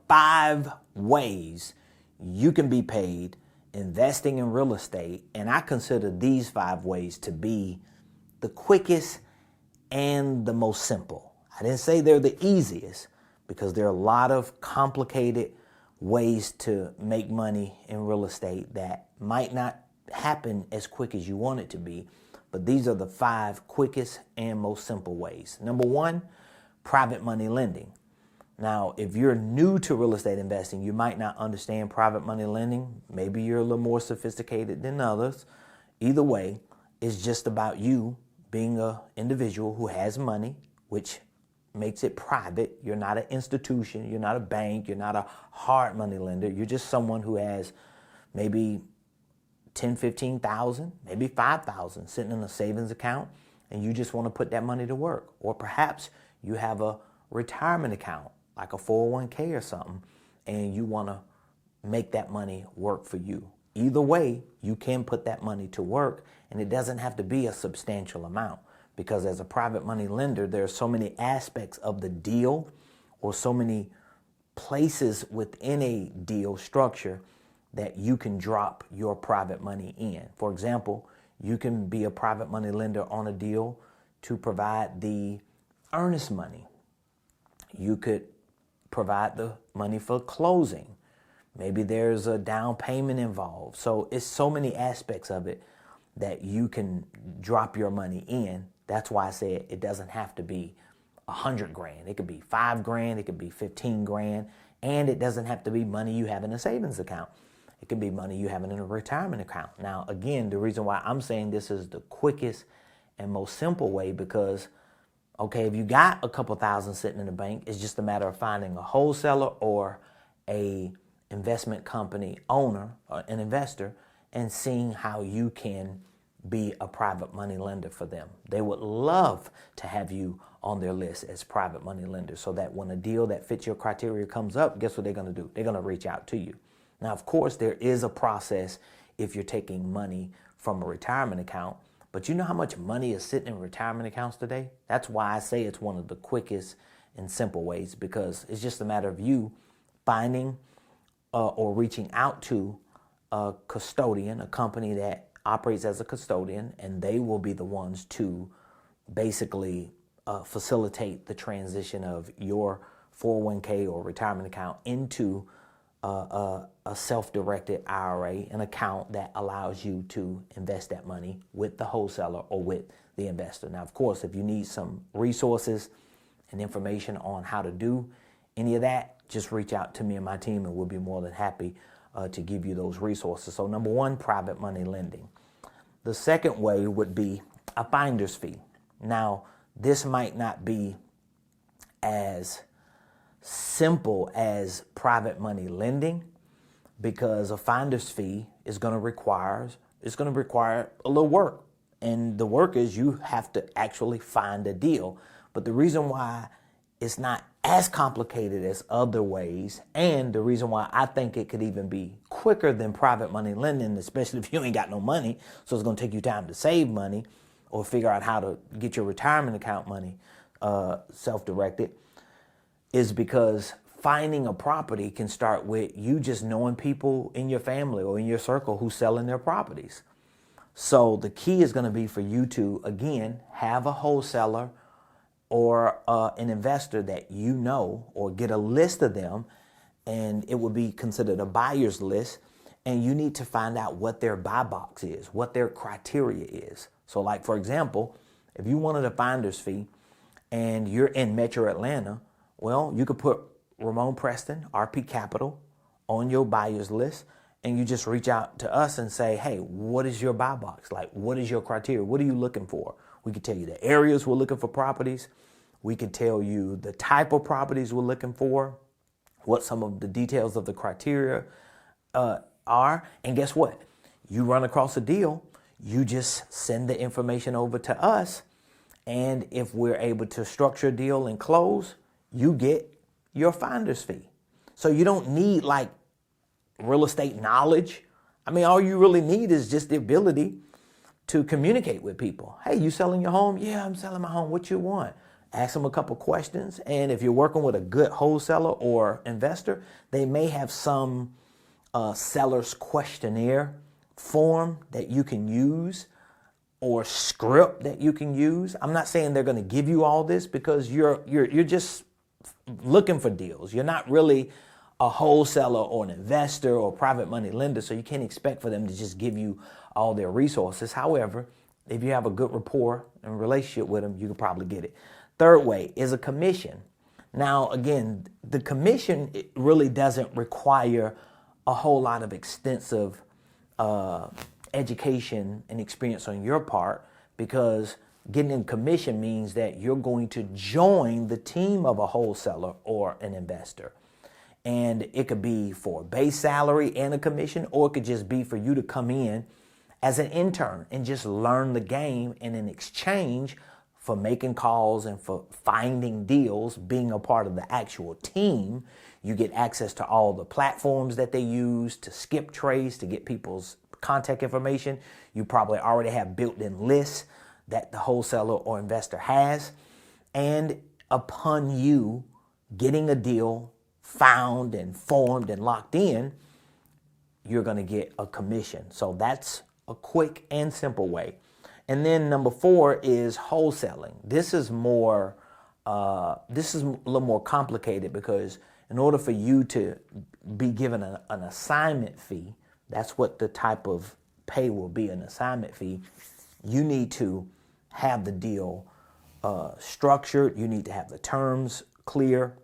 5 ways you can be paid investing in real estate, and I consider these 5 ways to be the quickest and the most simple. I didn't say they're the easiest because there are a lot of complicated ways to make money in real estate that might not happen as quick as you want it to be, but these are the 5 quickest and most simple ways. Number 1, private money lending. Now, if you're new to real estate investing, you might not understand private money lending. Maybe you're a little more sophisticated than others. Either way, it's just about you being an individual who has money, which makes it private. You're not an institution. You're not a bank. You're not a hard money lender. You're just someone who has maybe 10, 15,000, maybe 5,000 sitting in a savings account, and you just want to put that money to work. Or perhaps you have a retirement account, like a 401k or something, and you want to make that money work for you. Either way, you can put that money to work, and it doesn't have to be a substantial amount, because as a private money lender, there are so many aspects of the deal or so many places within a deal structure that you can drop your private money in. For example, you can be a private money lender on a deal to provide the earnest money. You could provide the money for closing. Maybe there's a down payment involved. So it's so many aspects of it that you can drop your money in. That's why I said it doesn't have to be 100 grand. It could be 5 grand. It could be 15 grand. And it doesn't have to be money you have in a savings account. It could be money you have in a retirement account. Now, again, the reason why I'm saying this is the quickest and most simple way, because okay, if you got a couple thousand sitting in the bank, it's just a matter of finding a wholesaler or a investment company owner or an investor and seeing how you can be a private money lender for them. They would love to have you on their list as private money lender, so that when a deal that fits your criteria comes up, guess what they're going to do? They're going to reach out to you. Now, of course, there is a process if you're taking money from a retirement account. But you know how much money is sitting in retirement accounts today? That's why I say it's one of the quickest and simple ways, because it's just a matter of you finding or reaching out to a custodian, a company that operates as a custodian, and they will be the ones to basically facilitate the transition of your 401k or retirement account into a self-directed IRA, an account that allows you to invest that money with the wholesaler or with the investor. Now, of course, if you need some resources and information on how to do any of that, just reach out to me and my team, and we'll be more than happy to give you those resources. So number 1, private money lending. The second way would be a finder's fee. Now, this might not be as simple as private money lending, because a finder's fee is going to require a little work, and the work is you have to actually find a deal. But the reason why it's not as complicated as other ways, and the reason why I think it could even be quicker than private money lending, especially if you ain't got no money, so it's going to take you time to save money or figure out how to get your retirement account money self-directed, is because finding a property can start with you just knowing people in your family or in your circle who's selling their properties. So the key is going to be for you to, again, have a wholesaler or an investor that you know, or get a list of them, and it would be considered a buyer's list, and you need to find out what their buy box is, what their criteria is. So like, for example, if you wanted a finder's fee and you're in Metro Atlanta, well, you could put Ramone Preston, RP Capital, on your buyer's list, and you just reach out to us and say, hey, what is your buy box? Like, what is your criteria? What are you looking for? We can tell you the areas we're looking for properties. We can tell you the type of properties we're looking for, what some of the details of the criteria are. And guess what? You run across a deal, you just send the information over to us. And if we're able to structure a deal and close, you get your finder's fee. So you don't need like real estate knowledge. I mean, all you really need is just the ability to communicate with people. Hey, you selling your home? Yeah, I'm selling my home. What you want? Ask them a couple questions. And if you're working with a good wholesaler or investor, they may have some seller's questionnaire form that you can use or script that you can use. I'm not saying they're going to give you all this because you're just looking for deals. You're not really a wholesaler or an investor or private money lender, so you can't expect for them to just give you all their resources. However, if you have a good rapport and relationship with them, you can probably get it. Third way is a commission. Now, again, the commission, it really doesn't require a whole lot of extensive education and experience on your part, because getting a commission means that you're going to join the team of a wholesaler or an investor. And it could be for a base salary and a commission, or it could just be for you to come in as an intern and just learn the game, and in exchange for making calls and for finding deals, being a part of the actual team, you get access to all the platforms that they use to skip trades, to get people's contact information. You probably already have built-in lists that the wholesaler or investor has. And upon you getting a deal found and formed and locked in, you're going to get a commission. So that's a quick and simple way. And then number 4 is wholesaling. This is more, this is a little more complicated, because in order for you to be given an assignment fee, that's what the type of pay will be, an assignment fee. You need to have the deal structured. You need to have the terms clear,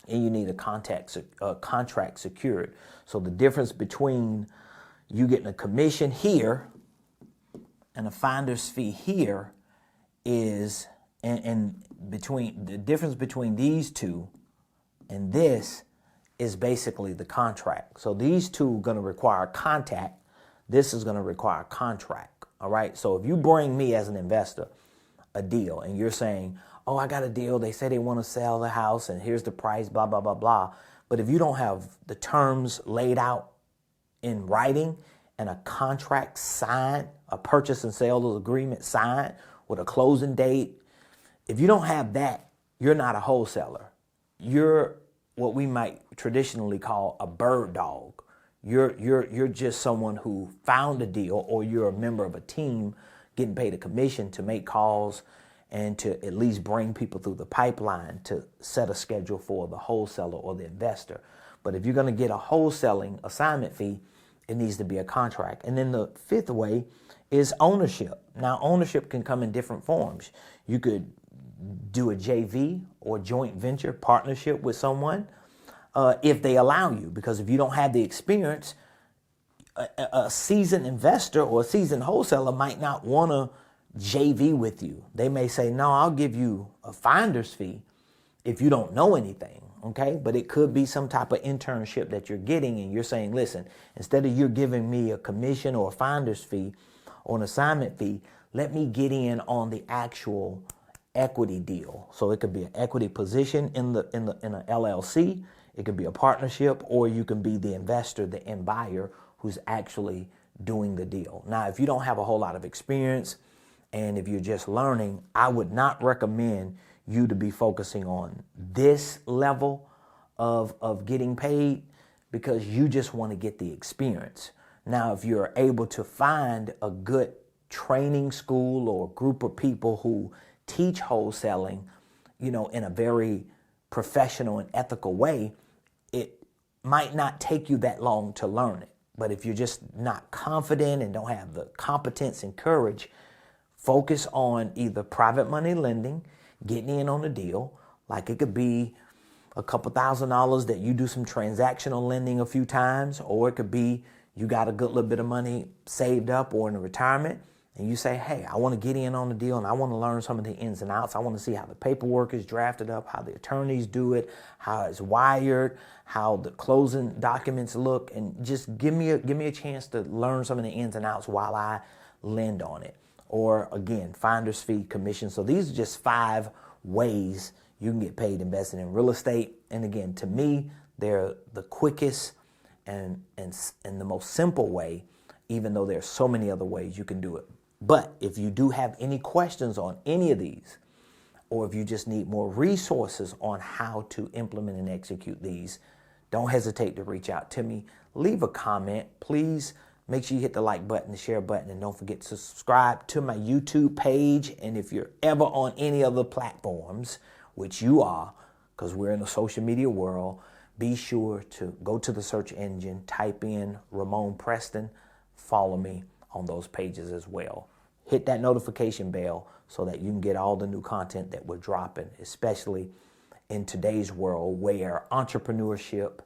and you need a contract secured. So the difference between you getting a commission here and a finder's fee here is, and between the difference between these two and this is basically the contract. So these two are going to require contact. This is going to require contract. All right. So if you bring me as an investor a deal and you're saying, oh, I got a deal, they say they want to sell the house and here's the price, blah, blah, blah, blah. But if you don't have the terms laid out in writing and a contract signed, a purchase and sale agreement signed with a closing date, if you don't have that, you're not a wholesaler. You're what we might traditionally call a bird dog. You're just someone who found a deal, or you're a member of a team getting paid a commission to make calls and to at least bring people through the pipeline to set a schedule for the wholesaler or the investor. But if you're going to get a wholesaling assignment fee, it needs to be a contract. And then the 5th way is ownership. Now, ownership can come in different forms. You could do a JV or joint venture partnership with someone if they allow you, because if you don't have the experience, a seasoned investor or a seasoned wholesaler might not want to JV with you. They may say, no, I'll give you a finder's fee if you don't know anything, okay? But it could be some type of internship that you're getting, and you're saying, listen, instead of you giving me a commission or a finder's fee or an assignment fee, let me get in on the actual equity deal. So it could be an equity position in an LLC, it could be a partnership, or you can be the investor, the end buyer who's actually doing the deal. Now, if you don't have a whole lot of experience and if you're just learning, I would not recommend you to be focusing on this level of getting paid, because you just want to get the experience. Now, if you're able to find a good training school or group of people who teach wholesaling, in a very professional and ethical way, it might not take you that long to learn it. But if you're just not confident and don't have the competence and courage, focus on either private money lending, getting in on a deal. Like it could be a couple $1,000s that you do some transactional lending a few times, or it could be you got a good little bit of money saved up or in a retirement, and you say, hey, I want to get in on the deal and I want to learn some of the ins and outs. I want to see how the paperwork is drafted up, how the attorneys do it, how it's wired, how the closing documents look, and just give me a chance to learn some of the ins and outs while I lend on it. Or again, finder's fee, commission. So these are just 5 ways you can get paid investing in real estate. And again, to me, they're the quickest and the most simple way, even though there's so many other ways you can do it. But if you do have any questions on any of these, or if you just need more resources on how to implement and execute these, don't hesitate to reach out to me. Leave a comment. Please make sure you hit the like button, the share button, and don't forget to subscribe to my YouTube page. And if you're ever on any other platforms, which you are, because we're in the social media world, be sure to go to the search engine, type in Ramone Preston, follow me on those pages as well. Hit that notification bell so that you can get all the new content that we're dropping, especially in today's world where entrepreneurship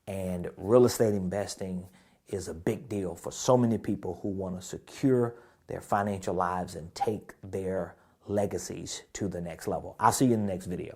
and real estate investing is a big deal for so many people who want to secure their financial lives and take their legacies to the next level. I'll see you in the next video.